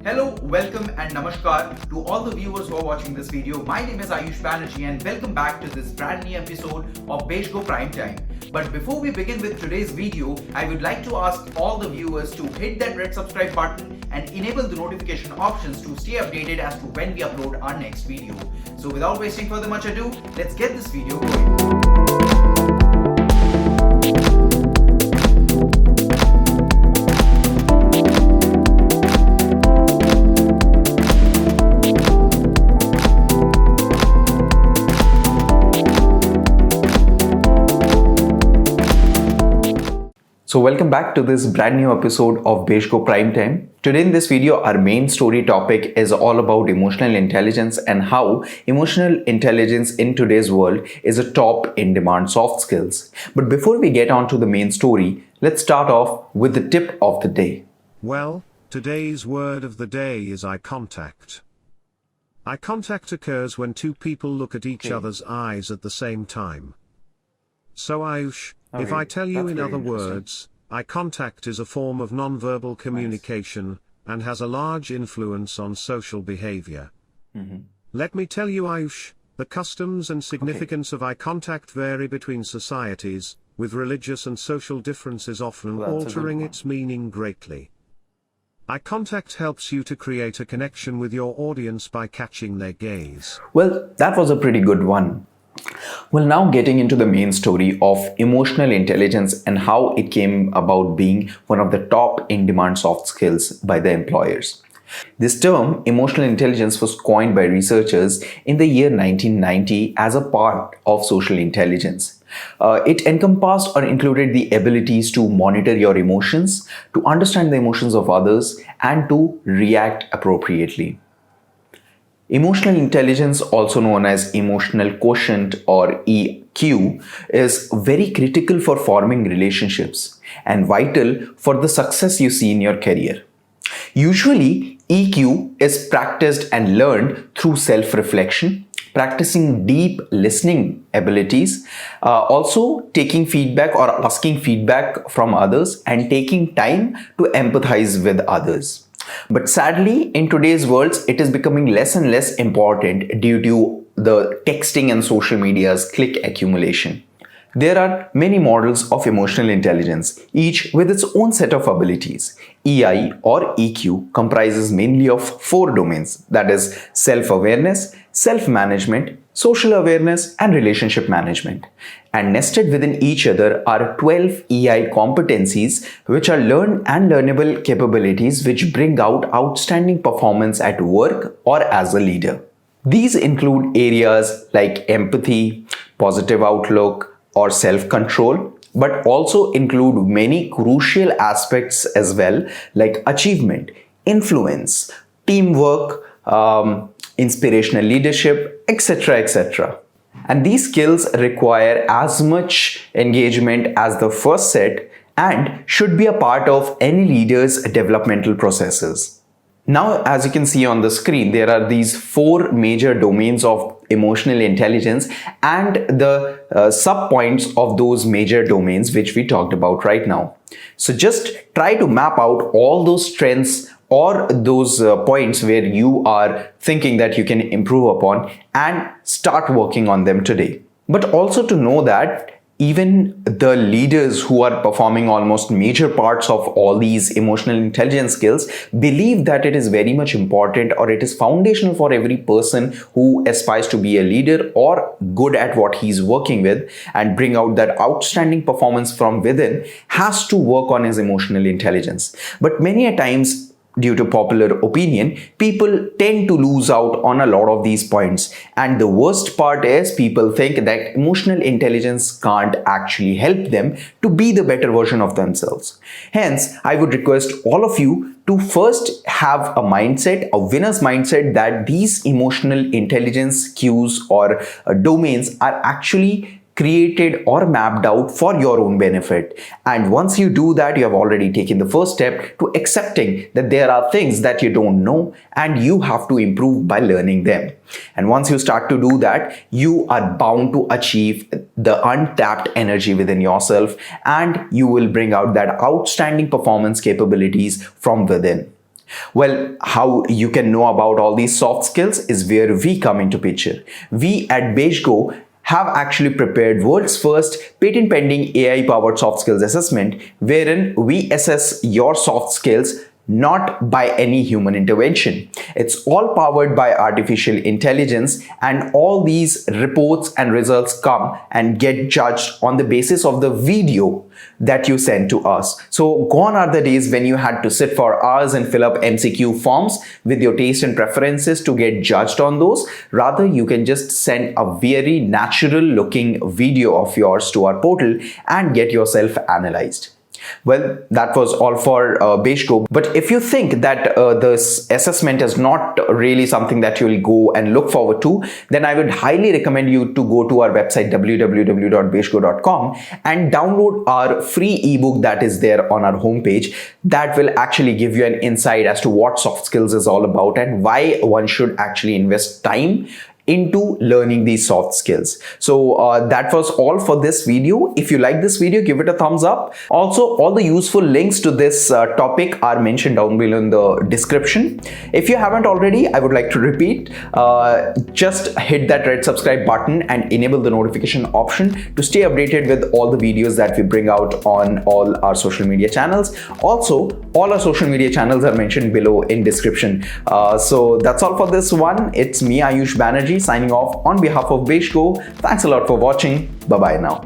Hello, welcome and namaskar to all the viewers who are watching this video. My name is Ayush Banerjee and welcome back to this brand new episode of Beshgo Prime Time. But before we begin with today's video, I would like to ask all the viewers to hit that red subscribe button and enable the notification options to stay updated as to when we upload our next video. So without wasting further much ado, let's get this video going. So welcome back to this brand new episode of Beshgo Prime Time. Today in this video, our main story topic is all about emotional intelligence and how emotional intelligence in today's world is a top in demand soft skills. But before we get on to the main story, let's start off with the tip of the day. Well, today's word of the day is eye contact. Eye contact occurs when two people look at each other's eyes at the same time. So Ayush, if I tell you in other words, eye contact is a form of non-verbal communication and has a large influence on social behavior. Let me tell you Ayush, the customs and significance of eye contact vary between societies, with religious and social differences often altering its meaning greatly. Eye contact helps you to create a connection with your audience by catching their gaze. Well, that was a pretty good one. Well, now getting into the main story of emotional intelligence and how it came about being one of the top in-demand soft skills by the employers. This term, emotional intelligence, was coined by researchers in the year 1990 as a part of social intelligence. It encompassed or included the abilities to monitor your emotions, to understand the emotions of others, and to react appropriately. Emotional intelligence, also known as emotional quotient or EQ, is very critical for forming relationships and vital for the success you see in your career. Usually, EQ is practiced and learned through self-reflection, practicing deep listening abilities, also taking feedback or asking feedback from others, and taking time to empathize with others. But sadly, in today's world, it is becoming less and less important due to the texting and social media's click accumulation. There are many models of emotional intelligence, each with its own set of abilities. EI or EQ comprises mainly of 4 domains, that is self-awareness, self-management, social awareness, and relationship management. And nested within each other are 12 EI competencies, which are learned and learnable capabilities which bring out outstanding performance at work or as a leader. These include areas like empathy, positive outlook, or self-control, but also include many crucial aspects as well, like achievement, influence, teamwork, inspirational leadership, etc., etc. And these skills require as much engagement as the first set and should be a part of any leader's developmental processes. Now, as you can see on the screen, there are these 4 major domains of emotional intelligence and the sub-points of those major domains which we talked about right now. So just try to map out all those strengths or those points where you are thinking that you can improve upon and start working on them today. But also to know that even the leaders who are performing almost major parts of all these emotional intelligence skills believe that it is very much important, or it is foundational for every person who aspires to be a leader or good at what he's working with and bring out that outstanding performance from within, has to work on his emotional intelligence. But many a times, due to popular opinion, people tend to lose out on a lot of these points. And the worst part is people think that emotional intelligence can't actually help them to be the better version of themselves. Hence, I would request all of you to first have a mindset, a winner's mindset, that these emotional intelligence cues or domains are actually created or mapped out for your own benefit. And once you do that, you have already taken the first step to accepting that there are things that you don't know and you have to improve by learning them. And once you start to do that, you are bound to achieve the untapped energy within yourself, and you will bring out that outstanding performance capabilities from within. Well, how you can know about all these soft skills is where we come into picture. We at BeigeGo have actually prepared world's first patent pending AI powered soft skills assessment, wherein we assess your soft skills not by any human intervention. It's all powered by artificial intelligence, and all these reports and results come and get judged on the basis of the video that you send to us. So gone are the days when you had to sit for hours and fill up MCQ forms with your taste and preferences to get judged on those. Rather, you can just send a very natural looking video of yours to our portal and get yourself analyzed. Well, that was all for BeigeGo. But if you think that this assessment is not really something that you'll go and look forward to, then I would highly recommend you to go to our website www.beigego.com and download our free ebook that is there on our homepage. That will actually give you an insight as to what soft skills is all about and why one should actually invest time into learning these soft skills. So that was all for this video. If you like this video, give it a thumbs up. Also, all the useful links to this topic are mentioned down below in the description. If you haven't already, I would like to repeat, just hit that red subscribe button and enable the notification option to stay updated with all the videos that we bring out on all our social media channels. Also, all our social media channels are mentioned below in description. So that's all for this one. It's me, Ayush Banerjee, signing off on behalf of BeigeGo. Thanks a lot for watching. Bye bye now.